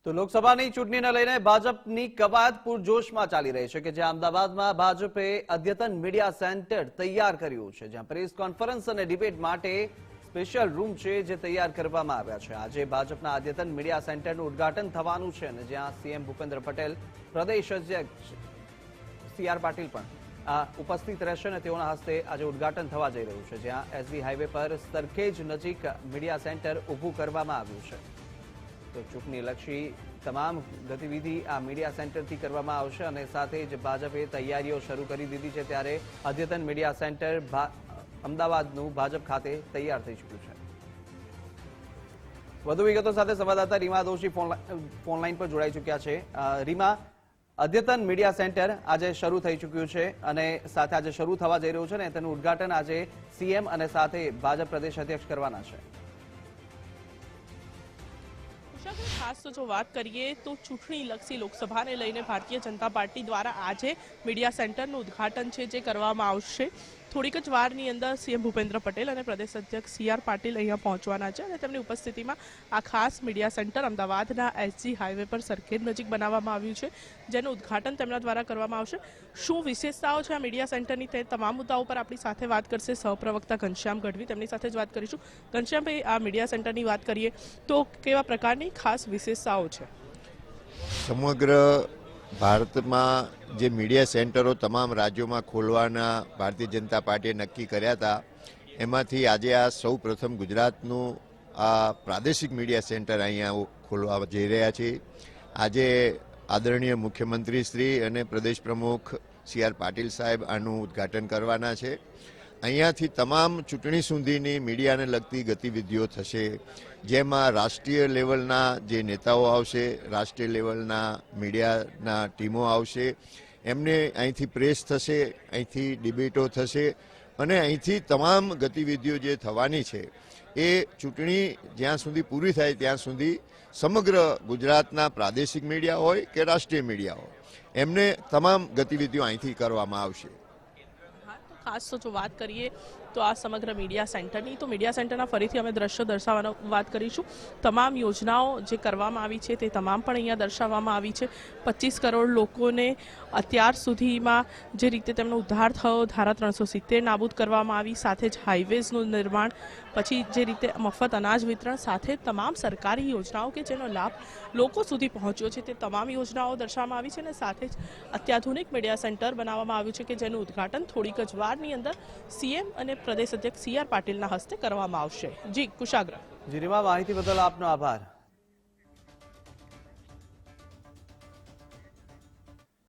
તો લોકસભાની ચૂંટણીને લઈને ભાજપની કવાયત પૂરજોશમાં ચાલી રહી છે કે જ્યાં અમદાવાદમાં ભાજપે અદ્યતન મીડિયા સેન્ટર તૈયાર કર્યું છે, જ્યાં પ્રેસ કોન્ફરન્સ અને ડિબેટ માટે સ્પેશિયલ રૂમ છે જે તૈયાર કરવામાં આવ્યા છે। આજે ભાજપના અદ્યતન મીડિયા સેન્ટરનું ઉદ્ઘાટન થવાનું છે અને જ્યાં સીએમ ભૂપેન્દ્ર પટેલ, પ્રદેશ અધ્યક્ષ સી.આર. પાટીલ પણ ઉપસ્થિત રહેશે અને તેઓના હસ્તે આજે ઉદ્ઘાટન થવા જઈ રહ્યું છે, જ્યાં એસજી હાઈવે પર સરખેજ નજીક મીડિયા સેન્ટર ઊભું કરવામાં આવ્યું છે। તો ચૂંટણીલક્ષી તમામ ગતિવિધિ આ મીડિયા સેન્ટરથી કરવામાં આવશે અને સાથે જ ભાજપે તૈયારીઓ શરૂ કરી દીધી છે, ત્યારે અદ્યતન મીડિયા સેન્ટર અમદાવાદનું ભાજપ ખાતે તૈયાર થઈ ચૂક્યું છે। વધુ વિગતો સાથે સંવાદદાતા રીમા દોશી ફોનલાઈન પર જોડાઈ ચૂક્યા છે। રીમા, અદ્યતન મીડિયા સેન્ટર આજે શરૂ થઈ ચૂક્યું છે અને સાથે આજે શરૂ થવા જઈ રહ્યું છે ને તેનું ઉદ્ઘાટન આજે સીએમ અને સાથે ભાજપ પ્રદેશ અધ્યક્ષ કરવાના છે। ખાસ તો જો વાત કરીએ તો ચૂંટણીલક્ષી લોકસભાને લઈને ભારતીય જનતા પાર્ટી દ્વારા આજે મીડિયા સેન્ટરનું ઉદ્ઘાટન છે જે કરવામાં આવશે। થોડીક જ વારની અંદર સીએમ ભૂપેન્દ્ર પટેલ અને પ્રદેશ અધ્યક્ષ સી.આર. પાટીલ અહીંયા પહોંચવાના છે અને તેમની ઉપસ્થિતિમાં આ ખાસ મીડિયા સેન્ટર અમદાવાદના એસજી હાઈવે પર સરખેજ નજીક બનાવવામાં આવ્યું છે, જેનું ઉદ્ઘાટન તેમના દ્વારા કરવામાં આવશે। શું વિશેષતાઓ છે આ મીડિયા સેન્ટરની તે તમામ મુદ્દાઓ પર આપણી સાથે વાત કરશે સહપ્રવક્તા ઘનશ્યામ ગઢવી, તેમની સાથે જ વાત કરીશું। ઘનશ્યામભાઈ, આ મીડિયા સેન્ટરની વાત કરીએ તો કેવા પ્રકારની ખાસ વિશેષતાઓ છે? સમગ્ર ભારતમાં જે મીડિયા સેન્ટરો તમામ રાજ્યોમાં ખોલવાના ભારતીય જનતા પાર્ટીએ નક્કી કર્યા હતા, એમાંથી આજે આ સૌ પ્રથમ ગુજરાતનું આ પ્રાદેશિક મીડિયા સેન્ટર અહીંયા ખોલવા જઈ રહ્યા છે। આજે આદરણીય મુખ્યમંત્રી શ્રી અને પ્રદેશ પ્રમુખ સી.આર. પાટીલ સાહેબ આનું ઉદ્ઘાટન કરવાના છે। અહીંયાથી તમામ ચૂંટણી સુધીની મીડિયાને લગતી ગતિવિધિઓ થશે, જેમાં રાષ્ટ્રીય લેવલના જે નેતાઓ આવશે, રાષ્ટ્રીય લેવલના મીડિયાના ટીમો આવશે, એમને અહીંથી પ્રેસ થશે, અહીંથી ડિબેટો થશે અને અહીંથી તમામ ગતિવિધિઓ જે થવાની છે એ ચૂંટણી જ્યાં સુધી પૂરી થાય ત્યાં સુધી સમગ્ર ગુજરાતના પ્રાદેશિક મીડિયા હોય કે રાષ્ટ્રીય મીડિયા હોય, એમને તમામ ગતિવિધિઓ અહીંથી કરવામાં આવશે। ખાસ તો જો વાત કરીએ તો આ સમગ્ર મીડિયા સેન્ટરની, તો મીડિયા સેન્ટરના ફરીથી અમે દ્રશ્યો દર્શાવવાનો વાત કરીશું। તમામ યોજનાઓ જે કરવામાં આવી છે તે તમામ પણ અહીંયા દર્શાવવામાં આવી છે। 25 કરોડ લોકોને અત્યાર સુધીમાં જે રીતે તેમનો ઉદ્ધાર થયો, ધારા 370 નાબૂદ કરવામાં આવી, સાથે જ હાઈવેઝનું નિર્માણ, પછી જે રીતે મફત અનાજ વિતરણ, સાથે તમામ સરકારી યોજનાઓ કે જેનો લાભ લોકો સુધી પહોંચ્યો છે તે તમામ યોજનાઓ દર્શાવવામાં આવી છે અને સાથે જ અત્યાધુનિક મીડિયા સેન્ટર બનાવવામાં આવ્યું છે કે જેનું ઉદ્ઘાટન થોડીક જ વારની અંદર સીએમ અને પ્રદેશ અધ્યક્ષ સી.આર. પાટીલના હસ્તે કરવામાં આવશે। જી કુશાગ્ર। જી રીમા, માહિતી બદલ આપનો આભાર।